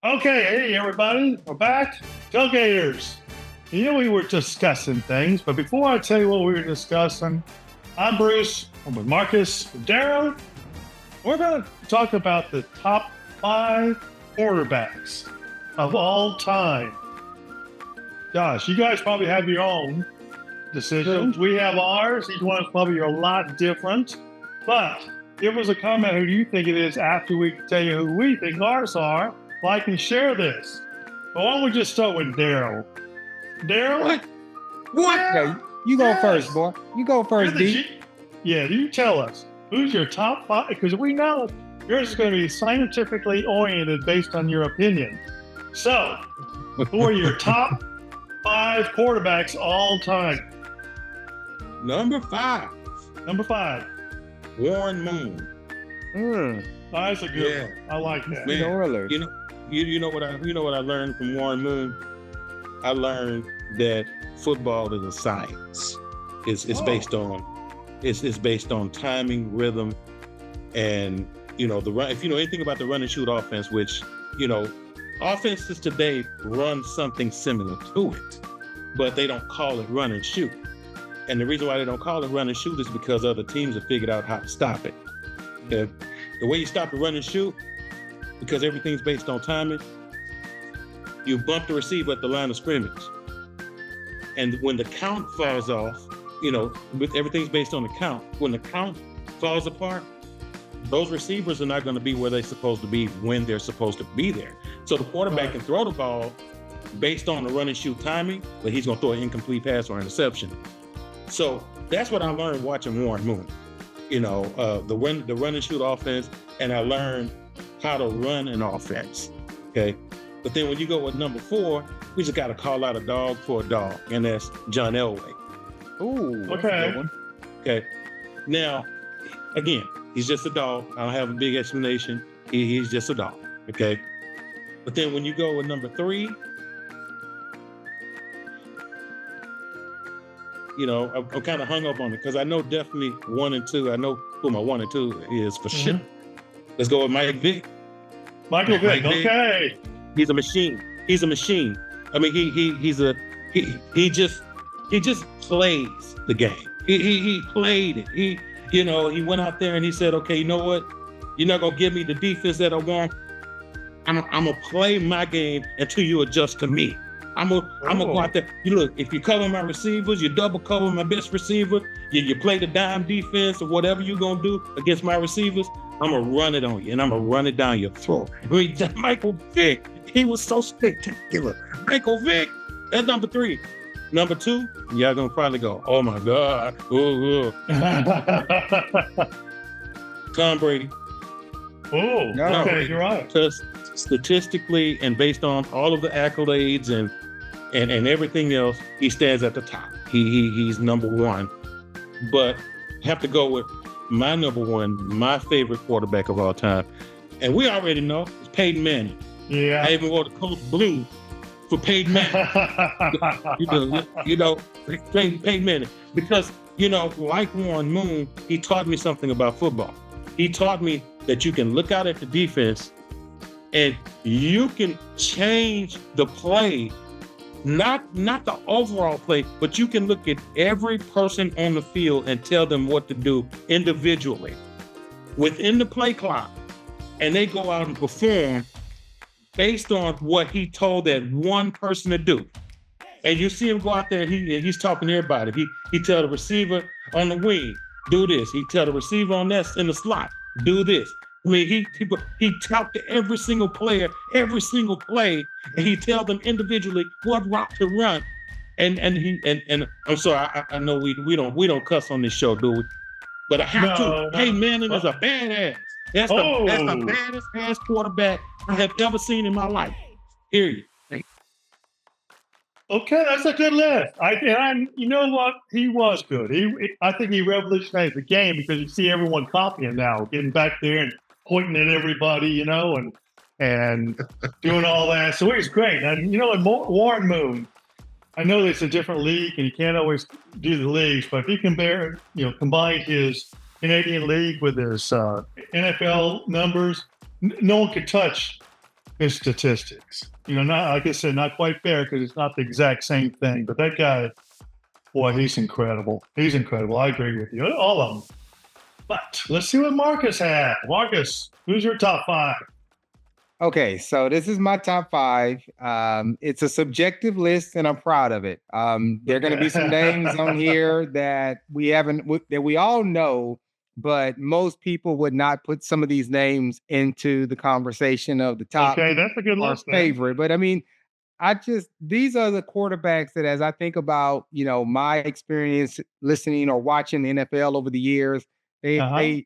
Okay, hey everybody, we're back. Tailgaters. We were discussing things, but before I tell you what we were discussing, I'm Bruce. I'm with Marcus, with Darrow. We're going to talk about the top 5 quarterbacks of all time. Gosh, you guys probably have your own decisions. We have ours. Each one is probably a lot different. But give us a comment who you think it is after we tell you who we think ours are. Like and share this. But why don't we just start with Daryl? Daryl? What? Yeah, you go first, boy. You go first, D. Yeah, you tell us. Who's your top 5? Because we know yours is going to be scientifically oriented based on your opinion. So, who are your top 5 quarterbacks all time? Number 5. Number 5. Warren Moon. Oh, that's a good one. I like that. Man, you know what I learned from Warren Moon? I learned that football is a science. It's based on timing, rhythm, and the run. If you know anything about the run and shoot offense, which offenses today run something similar to it, but they don't call it run and shoot. And the reason why they don't call it run and shoot is because other teams have figured out how to stop it. The way you stop the run and shoot, because everything's based on timing, you bump the receiver at the line of scrimmage. And when the count falls off, everything's based on the count. When the count falls apart, those receivers are not going to be where they're supposed to be when they're supposed to be there. So the quarterback can throw the ball based on the run and shoot timing, but he's going to throw an incomplete pass or interception. So that's what I learned watching Warren Moon. The run and shoot offense, and I learned how to run an offense. Okay. But then when you go with number 4, we just got to call out a dog for a dog, and that's John Elway. Ooh, okay. Okay. Now, again, he's just a dog. I don't have a big explanation. He's just a dog. Okay. But then when you go with number 3, I'm kind of hung up on it because I know definitely 1 and 2. I know who my 1 and 2 is for sure. Let's go with Mike Vick. Michael Vick. Okay. He's a machine. I mean, he just plays the game. He played it. He went out there and he said, okay, you know what? You're not gonna give me the defense that I want. I'm gonna play my game until you adjust to me. I'm gonna go out there. If you cover my receivers, you double cover my best receiver, you play the dime defense or whatever you're gonna do against my receivers, I'm gonna run it on you and I'm gonna run it down your throat. Michael Vick, he was so spectacular. Michael Vick, that's number 3. Number 2, y'all gonna probably go, oh my God. Ooh. Tom Brady. Oh, okay, you're right. Because statistically and based on all of the accolades and everything else, he stands at the top. He's number 1. But have to go with my number 1, my favorite quarterback of all time. And we already know it's Peyton Manning. Yeah. I even wore the Coach Blue for Peyton Manning. Peyton Manning. Because, like Warren Moon, he taught me something about football. He taught me that you can look out at the defense and you can change the play, not the overall play, but you can look at every person on the field and tell them what to do individually within the play clock, and they go out and perform based on what he told that one person to do. And you see him go out there, he's talking to everybody. He tell the receiver on the wing, do this. He tell the receiver on that in the slot, do this. I mean, he talked to every single player, every single play, and he tell them individually what route to run. And I'm sorry, I know we don't cuss on this show, do we? But I have to. Hey, Manning is a badass. That's the baddest ass quarterback I have ever seen in my life. Period. Okay, that's a good list. You know what? He was good. I think he revolutionized the game because you see everyone copying now, getting back there and pointing at everybody, and doing all that. So he's great. And in Warren Moon, I know it's a different league and you can't always do the leagues, but if he combine his Canadian league with his NFL numbers, no one could touch his statistics. Not like I said, not quite fair because it's not the exact same thing. But that guy, boy, he's incredible. He's incredible. I agree with you. All of them. But let's see what Marcus had. Marcus, who's your top five? Okay, so this is my top five. It's a subjective list, and I'm proud of it. There are going to be some names on here that we all know, but most people would not put some of these names into the conversation of the top Okay, that's a good or list. favorite. But I mean, these are the quarterbacks that, as I think about, my experience listening or watching the NFL over the years, they Uh-huh.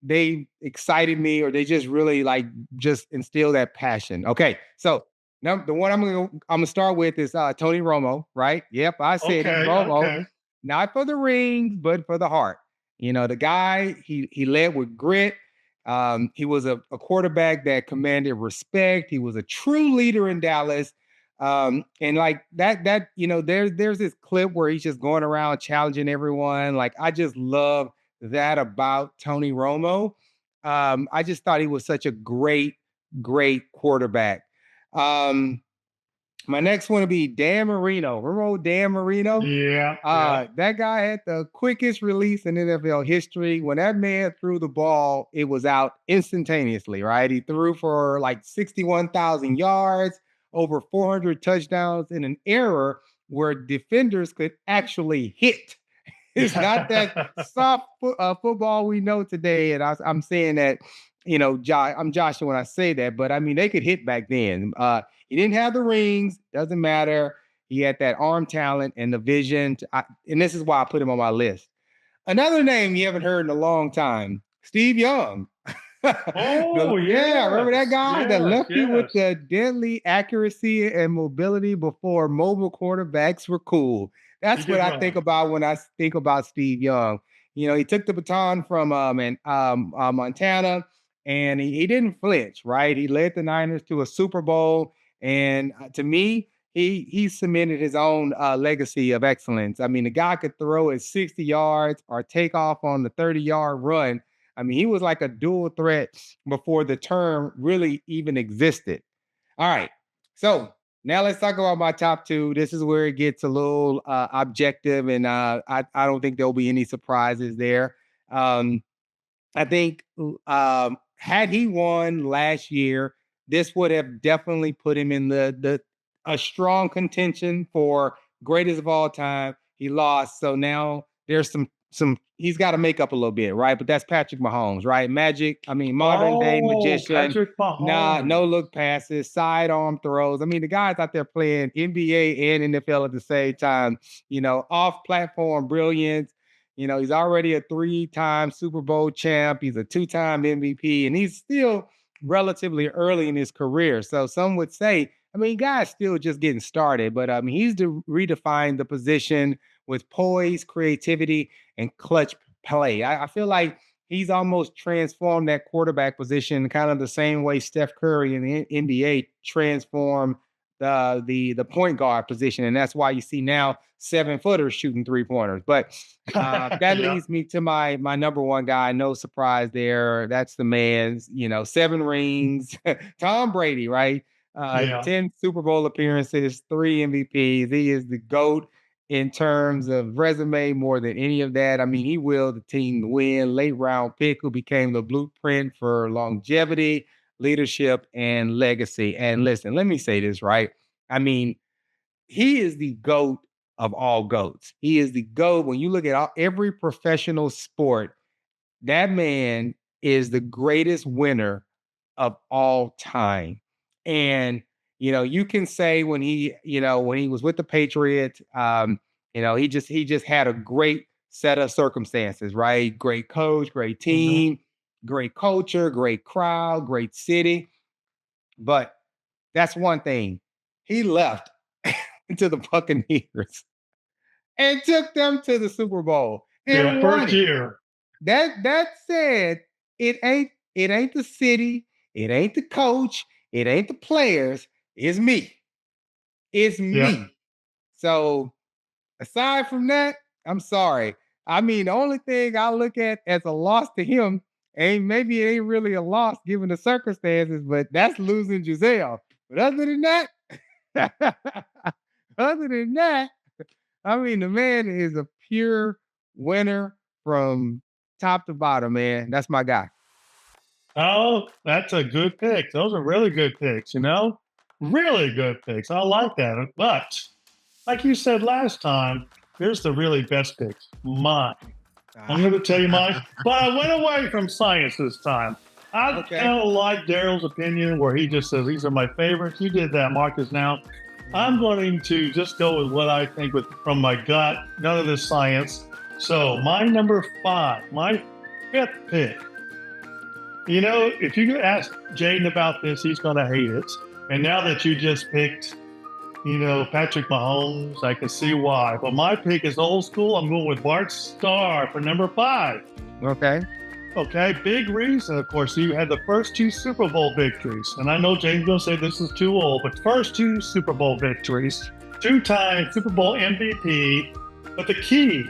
they excited me, or they just really like just instill that passion. Okay, so now the one I'm gonna start with is Tony Romo, right? Yep, I said it, Okay, Romo, okay. not for the rings, but for the heart. The guy, he led with grit. He was a quarterback that commanded respect. He was a true leader in Dallas. And like there's this clip where he's just going around challenging everyone. Like, I just love that about Tony Romo. I just thought he was such a great quarterback. Um, my next one would be Dan Marino. Remember Dan Marino? Yeah, That guy had the quickest release in NFL history. When that man threw the ball, it was out instantaneously, right? He threw for like 61,000 yards, over 400 touchdowns in an era where defenders could actually hit. It's not that soft football we know today. And I'm saying that, I'm Joshua when I say that, but I mean, they could hit back then. He didn't have the rings, doesn't matter. He had that arm talent and the vision. And this is why I put him on my list. Another name you haven't heard in a long time, Steve Young. Oh, Yeah, remember that guy that yes, lefty with yes. the deadly accuracy and mobility before mobile quarterbacks were cool. That's He what did I think run. about when I think about Steve Young. He took the baton from Montana, and he didn't flinch, right? He led the Niners to a Super Bowl, and to me, he cemented his own legacy of excellence. I mean, the guy could throw at 60 yards or take off on the 30-yard run. I mean, he was like a dual threat before the term really even existed. All right. So now let's talk about my top two. This is where it gets a little objective, and I don't think there'll be any surprises there. Um, I think had he won last year, this would have definitely put him in the a strong contention for greatest of all time. He lost, so now there's some he's got to make up a little bit, right? But that's Patrick Mahomes, right? Magic, I mean, modern day Oh, magician. Patrick Nah, Mahomes. no look passes, sidearm throws. I mean, the guys out there playing NBA and NFL at the same time, off platform brilliance. He's already a three-time Super Bowl champ. He's a two-time MVP, and he's still relatively early in his career. So some would say, I mean, guy's still just getting started, but he's redefined the position with poise, creativity, and clutch play. I feel like he's almost transformed that quarterback position, kind of the same way Steph Curry in the NBA transformed the point guard position, and that's why you see now 7-footers shooting 3-pointers. But that Yeah, leads me to my number one guy. No surprise there. That's the man's, 7 rings. Tom Brady, right? yeah. 10 Super Bowl appearances, 3 MVPs. He is the GOAT in terms of resume more than any of that. I mean, he willed the team to win. Late round pick who became the blueprint for longevity, leadership, and legacy. And listen, let me say this, right? I mean, he is the GOAT of all GOATs. He is the GOAT. When you look at every professional sport, that man is the greatest winner of all time. And you can say when he was with the Patriots, he just had a great set of circumstances, right? Great coach, great Mhm. team, great culture, great crowd, great city. But that's one thing. He left to the Buccaneers and took them to the Super Bowl Yeah, and won first it. year. That said, it ain't the city, it ain't the coach, it ain't the players, it's me. It's Yeah. me. So aside from that, I'm sorry. I mean, the only thing I look at as a loss to him maybe it ain't really a loss given the circumstances, but that's losing Giselle. But other than that, other than that, I mean, the man is a pure winner from top to bottom, man. That's my guy. Oh, that's a good pick. Those are really good picks, you know? Really good picks. I like that. But like you said last time, here's the really best picks. Mine. I'm going to tell you mine. But I went away from science this time. I Okay. kind of like Daryl's opinion where he just says these are my favorites. You did that, Marcus. Now I'm going to just go with what I think from my gut. None of this science. So my number 5, my 5th pick. You know, if you ask Jaden about this, he's going to hate it. And now that you just picked, you know, Patrick Mahomes, I can see why. But my pick is old school. I'm going with Bart Starr for number 5. Okay. Okay, big reason, of course, you had the first 2 Super Bowl victories. And I know James going to say this is too old, but first 2 Super Bowl victories, 2-time Super Bowl MVP. But the key,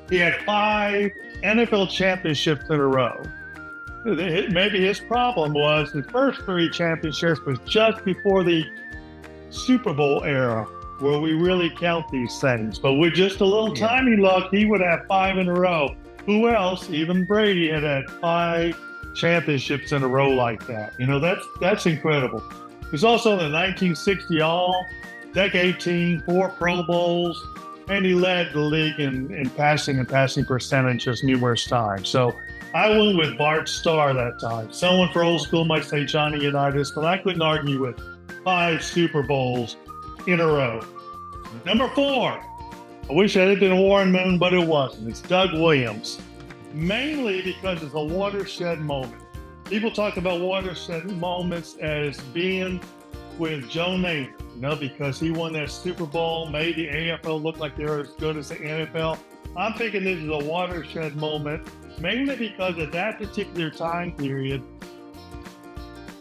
he had 5 NFL championships in a row. Maybe his problem was the first 3 championships was just before the Super Bowl era, where we really count these things. But with just a little tiny luck, he would have 5 in a row. Who else? Even Brady had 5 championships in a row like that. You know, that's incredible. He's also the 1960 All-Decade Team, 4 Pro Bowls, and he led the league in passing and passing percentages numerous times. So I went with Bart Starr that time. Someone for old school might say Johnny Unitas, but I couldn't argue with 5 Super Bowls in a row. Number 4. I wish it had been Warren Moon, but it wasn't. It's Doug Williams. Mainly because it's a watershed moment. People talk about watershed moments as being with Joe Namath, you know, because he won that Super Bowl, made the AFL look like they were as good as the NFL. I'm thinking this is a watershed moment, mainly because at that particular time period,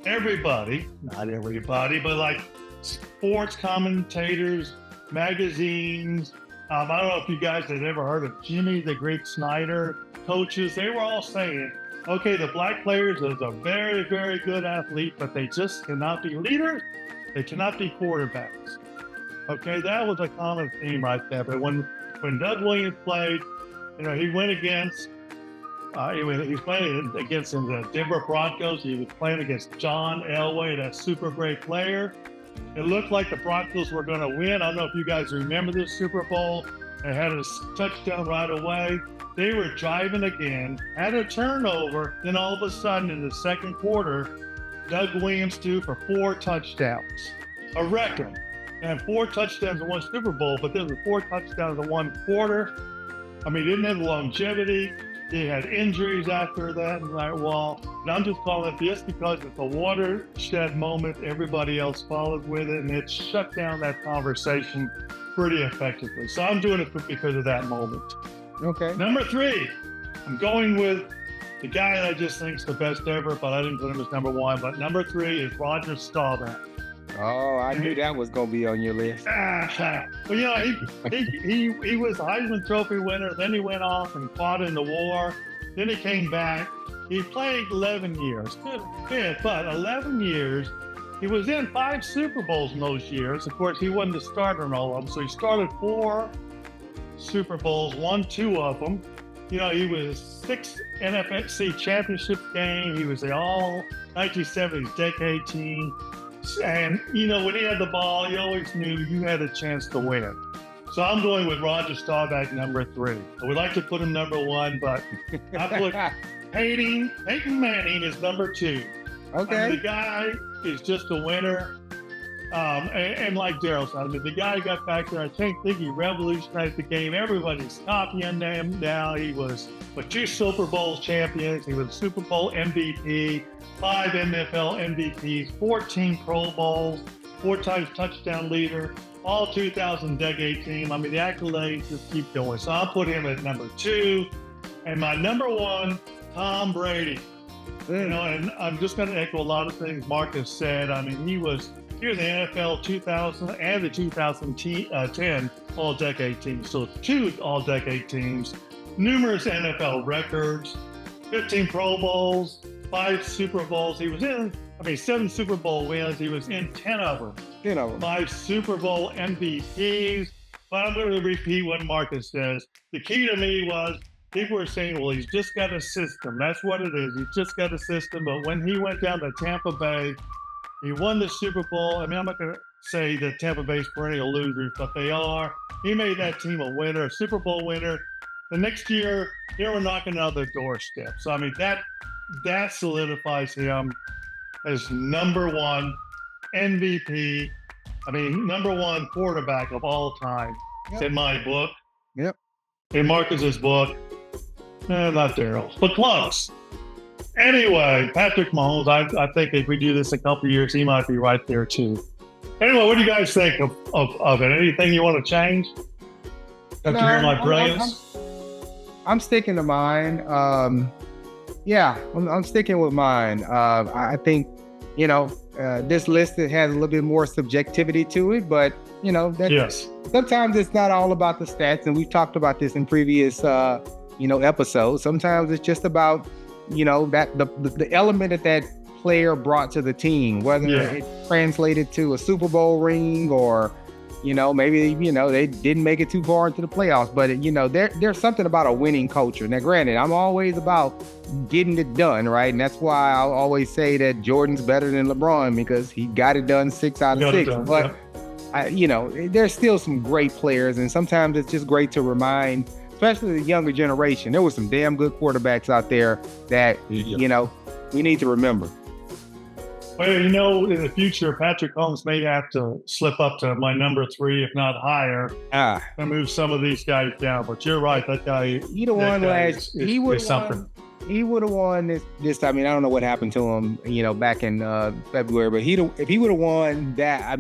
everybody, not everybody, but like sports commentators, magazines, I don't know if you guys had ever heard of Jimmy the Greek Snyder, coaches, they were all saying, okay, the black players is a very, very good athlete, but they just cannot be leaders. They cannot be quarterbacks. Okay, that was a common theme right there. But when Doug Williams played, you know, he went against, he was playing against the Denver Broncos. He was playing against John Elway, that super great player. It looked like the Broncos were going to win. I don't know if you guys remember this Super Bowl. They had a touchdown right away. They were driving again, had a turnover. Then all of a sudden in the second quarter, Doug Williams threw for 4 touchdowns, a record. And 4 touchdowns in one Super Bowl, but there were 4 touchdowns in one quarter. I mean, he didn't have longevity. He had injuries after that and that wall. And I'm just calling it this because it's a watershed moment. Everybody else followed with it, and it shut down that conversation pretty effectively. So I'm doing it because of that moment. Okay. Number 3, I'm going with the guy that I just think is the best ever, but I didn't put him as number 1. But number 3 is Roger Staubach. Oh, I knew that was going to be on your list. Well, you know, he was a Heisman Trophy winner. Then he went off and fought in the war. Then he came back. He played 11 years. Good, but 11 years. He was in 5 Super Bowls in those years. Of course, he wasn't the starter in all of them. So he started 4 Super Bowls, won 2 of them. You know, he was 6 NFC championship game. He was the all 1970s decade team. And, you know, when he had the ball, you always knew you had a chance to win. So I'm going with Roger Staubach, number 3. I would like to put him number 1, but I put Peyton Manning is number 2. Okay. I mean, the guy is just a winner. And like Daryl said, I mean, the guy got back there. I think he revolutionized the game. Everybody's copying him now. He was with 2 Super Bowl champions. He was Super Bowl MVP, 5 NFL MVPs, 14 Pro Bowls, 4 times touchdown leader, all 2000 decade team. I mean, the accolades just keep going. So I'll put him at number 2. And my number 1, Tom Brady. You know, and I'm just going to echo a lot of things Marcus said. I mean, he was the NFL 2000 and the 2010 All-Decade teams. So 2 All-Decade teams, numerous NFL records, 15 Pro Bowls, 5 Super Bowls. He was in, 7 Super Bowl wins. He was in 10 of them. 10 of them. 5 Super Bowl MVPs. But I'm going to repeat what Marcus says. The key to me was people were saying, well, he's just got a system. That's what it is. He's just got a system. But when he went down to Tampa Bay, he won the Super Bowl. I'm not going to say that Tampa Bay's perennial losers, but they are. He made that team a winner, a Super Bowl winner. The next year, they were knocking on the doorstep. So, that solidifies him as number one MVP. Number one quarterback of all time. Yep. In my book. Yep. In Marcus's book. Not Daryl, but close. Anyway, Patrick Mahomes, I think if we do this a couple of years, he might be right there too. Anyway, what do you guys think of it? Anything you want to change? After hearing my brilliance? I'm sticking to mine. I'm sticking with mine. I think, this list has a little bit more subjectivity to it, but yes. Sometimes it's not all about the stats, and we've talked about this in previous episodes. Sometimes it's just about that the element that player brought to the team, whether it translated to a Super Bowl ring or maybe they didn't make it too far into the playoffs, but there's something about a winning culture. Now granted, I'm always about getting it done, right? And that's why I'll always say that Jordan's better than LeBron because he got it done 6 out of 6. But there's still some great players, and sometimes it's just great to remind, especially the younger generation, there were some damn good quarterbacks out there that we need to remember. Well, in the future, Patrick Mahomes may have to slip up to my number 3, if not higher, and move some of these guys down. But you're right, that guy. He would have won this. I don't know what happened to him, back in February. But if he would have won that,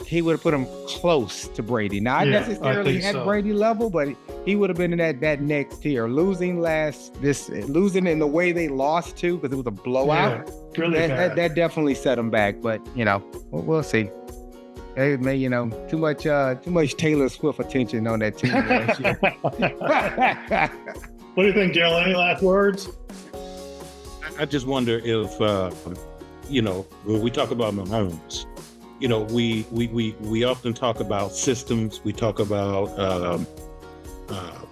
he would have put him close to Brady. Not necessarily at Brady level, but he would have been in that next tier. Losing in the way they lost to, because it was a blowout. Yeah, really that definitely set him back. But we'll see. They may, too much Taylor Swift attention on that team last year. What do you think, Daryl? Any last words? I just wonder if when we talk about Mahomes, we often talk about systems. We talk about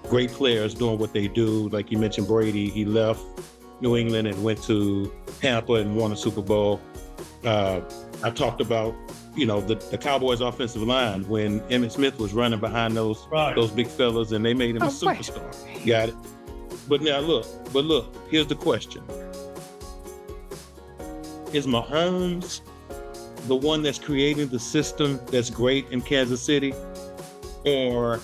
great players doing what they do. Like you mentioned, Brady, he left New England and went to Tampa and won a Super Bowl. I talked about, the Cowboys offensive line when Emmitt Smith was running behind those big fellas and they made him a superstar. Got it? But now look, here's the question. Is Mahomes the one that's creating the system that's great in Kansas City? Or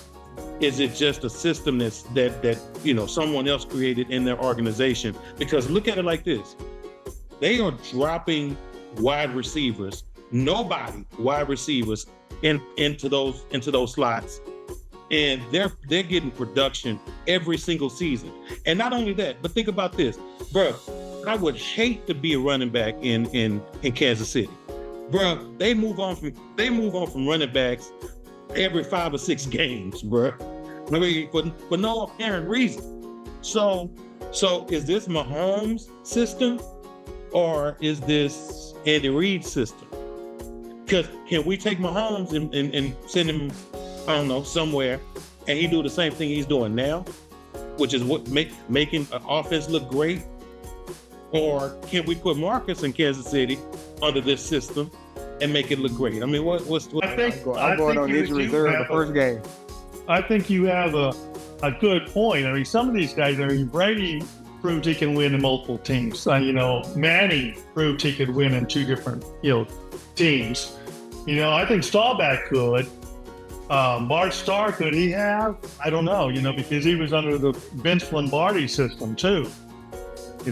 is it just a system that someone else created in their organization? Because look at it like this. They are dropping wide receivers, wide receivers into those slots. And they're getting production every single season. And not only that, but think about this. Bro, I would hate to be a running back in Kansas City. Bro, they move on from running backs every 5 or 6 games, bro. For no apparent reason. So is this Mahomes' system or is this Andy Reid's system? Because can we take Mahomes and send him, I don't know, somewhere, and he do the same thing he's doing now, which is what making an offense look great? Or can we put Marcus in Kansas City under this system and make it look great? What's I think I'm going on injury reserve the first game. I think you have a good point. Some of these guys, Brady proved he can win in multiple teams. Manning proved he could win in 2 different, teams. I think Staubach could. Bart Starr, could he have? I don't know, because he was under the Vince Lombardi system too.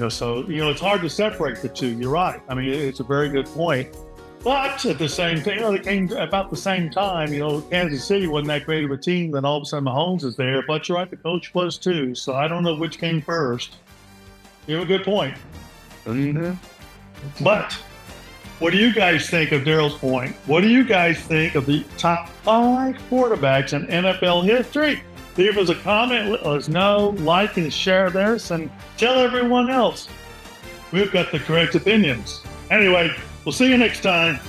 So, it's hard to separate the two. You're right. It's a very good point. But at the same time, they came about the same time. Kansas City wasn't that great of a team. Then all of a sudden Mahomes is there. But you're right, the coach was too. So I don't know which came first. You have a good point. Mm-hmm. But what do you guys think of Daryl's point? What do you guys think of the top 5 quarterbacks in NFL history? Leave us a comment, let us know, like and share this, and tell everyone else we've got the correct opinions. Anyway, we'll see you next time.